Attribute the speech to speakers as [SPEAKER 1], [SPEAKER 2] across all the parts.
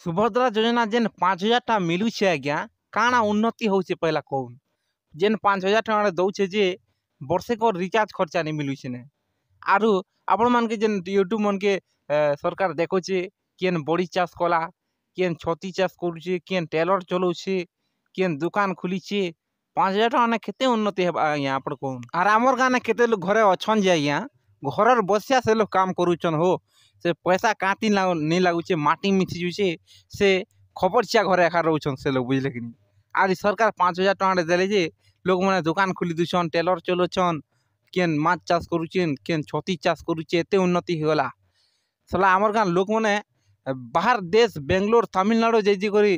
[SPEAKER 1] सुभद्रा योजना जेन 5,000 टा मिलुचे आज्ञा काଣା उन्नति होचे पहला कहून। जेन 5,000 टଙ୍କା दौचे जे वर्षे को रिचार्ज खर्चा नहीं मिलुचे ने आरु आपण मान के जेन यूट्यूब मन के सरकार देखोचे केन बड़ी चाष कला केन छती चाष करूचे केन टेलर चलाउचे केन दुकान खुलीचे 5,000 टଙ୍କା ने केते उन्नति हेबा आज्ञा आपण कहून। आर हमर गाने केते लोग घरे अछन जे आज्ञा घरर बसिया से लोग काम करूचन हो से पैसा काटी नहीं लगुचे माटी मिसी जुचे से खबर चिया घरे एखा रोचन से लोग बुझले कि आज सरकार 5,000 टଙ୍କା देले जे लोग मैंने दुकान खोली दूछन टेलर चलोचन केन माछ चाष करुचेन केन छती चाष करुचे एते उन्नति होगला सला आमर गान लोक मैंने बाहर देश बेंगलोर तमिलनाडु जैजी करी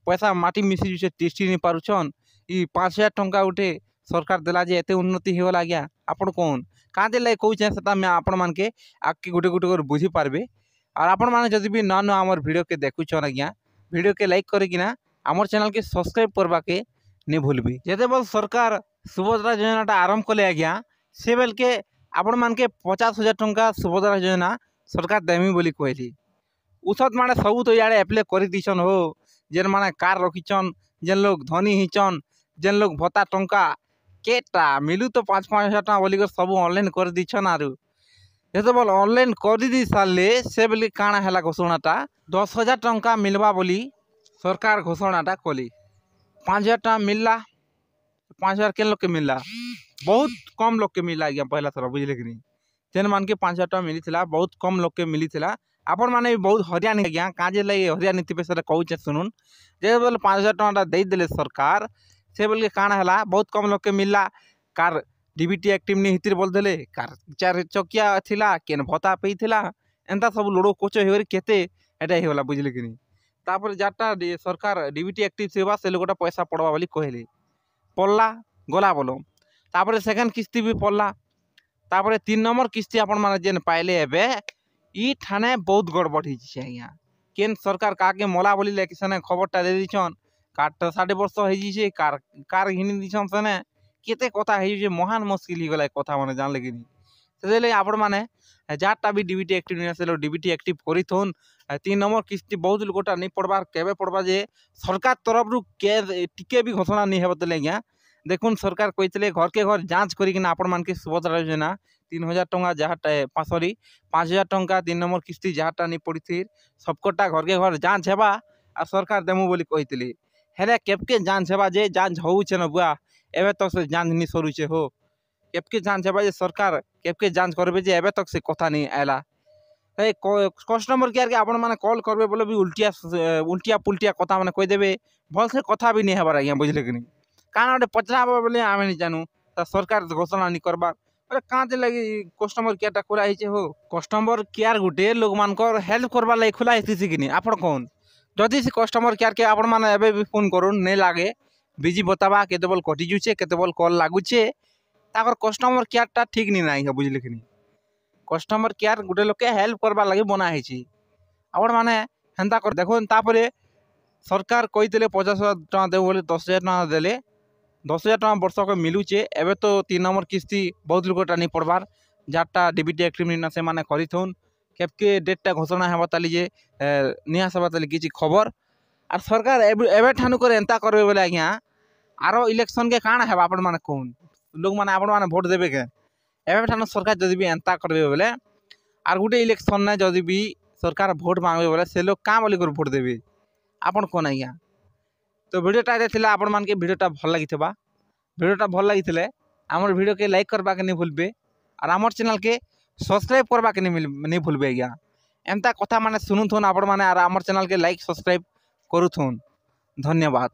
[SPEAKER 1] पैसा माटी मिसी जुचे टेस्टी नहीं पारुछन ई 5,000 टଙ୍କା उठे सरकार देला जे एते उन्नति होगला आज्ञा आपण कोन कादे लाई कहूचे सेटा मैं आपण मान के आके गुटे गुटे कर बुझी पारबे। और आपण माने जदि भी न आमर वीडियो के देखुछन आज्ञा वीडियो के लाइक करे कि ना आमर चैनल के सब्सक्राइब करबा के नहीं भूलबे। जेते बोल सरकार सुभद्रा योजना आरंभ कले आज्ञा से बेल के आपण मान के 50,000 टଙ୍କା सुभद्रा योजना सरकार देमी बोली कहली उसत माने सब तो याडे अप्लाई करि दिछन हो जेन माने कार रखिछन जेन लोग धनी हिचन जेन लोग भत्ता टଙ୍କା केटा मिलू तो 5,000 टଙ୍କା बोली कर सब ऑनलाइन कर दिछन आरु जेते बोल ऑनलाइन कर दी साले से बेल काଣା हैला घोषणाटा 10,000 टଙ୍କା मिलवा बोली सरकार घोषणाटा कली 5,000 टଙ୍କା मिलला 5,000 के लोग के मिलला बहुत कम लोग के मिला आज्ञा पहला थर बुझले कि नहीं जेन मान के 5,000 टଙ୍କା मिली बहुत कम लोग के मिली आपण माने भी बहुत हरियाणी आज्ञा काजे लगे हरियाणी थे से कहूचे शुणुन जे बोले 5,000 टଙ୍କା दे देले सरकार से बोल के काଣା हैला बहुत कम लोग के मिलला कार डीबीटी एक्टिव नहीं हितिर बोल देले कार 4 चकिया थिला केन भत्ता पे थिला एंता सब लोड़ो कोचो हेरी केते एटा हेला बुझले कि नहीं तापर जाटा सरकार डीबीटी एक्टिव सेवा से लोगटा पैसा पड़वा बोली कहले पड़ला गला बोलो तापर सेकंड किस्ती भी पड़ला तापर 3 नंबर किस्ती आपण माने जेन पाइले एबे ई ठाने बहुत गड़बड़ हिची छे आज्ञा केन सरकार काके मोला बोली लेकिसने खबरटा दे दिछन कार 60 वर्ष हेजी छे कार हिनी दिछन सने केते कथा हेजी छे महान मुश्किल ही गला कथा माने जानले कि नहीं सेले आपण माने जाटा भी डीबीटी एक्टिव नहीं से डीबीटी एक्टिव करिथोन 3 नंबर किस्ती बहुत लोगटा नहीं पड़बार केबे पड़बा जे सरकार तरफ रु के टिके भी घोषणा नहीं हेबतले आज्ञा देखुन सरकार कहते घर के घर जांच करिकिना आपण मान के सुभद्रा योजना 3,000 टଙ୍କା जहाँ सॉरी 5,000 टଙ୍କା 3 नंबर किस्ती जहाँटा नहीं पड़ी थी सबकटा घर के घर जांच हेबा आ सरकार देमु बोली कहते हेले केबके जांच हेबा जे जांच होउछे न बुआ एबे तक से जांच नहीं सरुचे हो केबके जांच हेबा जे सरकार केबके जांच करबे जे एबे तक से कथा नहीं आयला कस्टमर केयर के आपण माने कॉल करबे बोले भी उल्टिया पुल्टिया कथा माने कह देबे भल से कथा भी नहीं हेबार आज्ञा बुझले कि नहीं काना गोटे पचराबे बोले आमे नहीं जानू सरकार घोषणा नहीं करबा अरे कांते लगी कस्टमर केयर खुला हो कस्टमर केयर गुटे लोग मानकर हेल्प करबा लगी खुला हेसी कि नहीं आपण कौन जदि से कस्टमर केयर के आपण माने एबे भी फोन करूँ नहीं लागे बिजी बतावा केते बोल कटि जुचे केते बोल कॉल लागुचे ताकर कस्टमर केयरटा ठीक नहीं ना बुझले कि नहीं कस्टमर केयर गुटे लोग के हेल्प करबा लगी बना है आपण माने हेंता कर देखो तापरे सरकार कहते 50,000 टଙ୍କା देव बोले 10,000 टଙ୍କା देले 10,000 टଙ୍କା वर्ष को मिलुचे एबे तो 3 नंबर किस्ती बहुत लोगटा नहीं पड़बार जाटा डीबीटी एक्टिव नहीं से माने करिथोन केबके डेटटा घोषणा हेबा ताली जे निया सभा ताली किछि खबर आर सरकार एबे ठानु करे एंता करबे बोले आज्ञा आरो इलेक्शन के काଣା हेबा आपण माने कोन लोग माने आपण माने वोट देबे के एबे ठानु सरकार जदि भी एंता करबे बोले आर गुटे इलेक्शन ने जदि भी सरकार वोट मांगबे बोले से लोग का बोली कर वोट देबे आपण कोन आज्ञा तो वीडियोटा थिला आपण मान के वीडियोटा भल लागिथबा वीडियोटा भल लागिथिले हमर वीडियो के लाइक करबा के नहीं भूलबे और हमर चैनल के सब्सक्राइब करबा के नहीं भूलबे आज्ञा एंता कथा माने सुनुथुन आपण माने और हमर चैनल के लाइक सब्सक्राइब करूथुन धन्यवाद।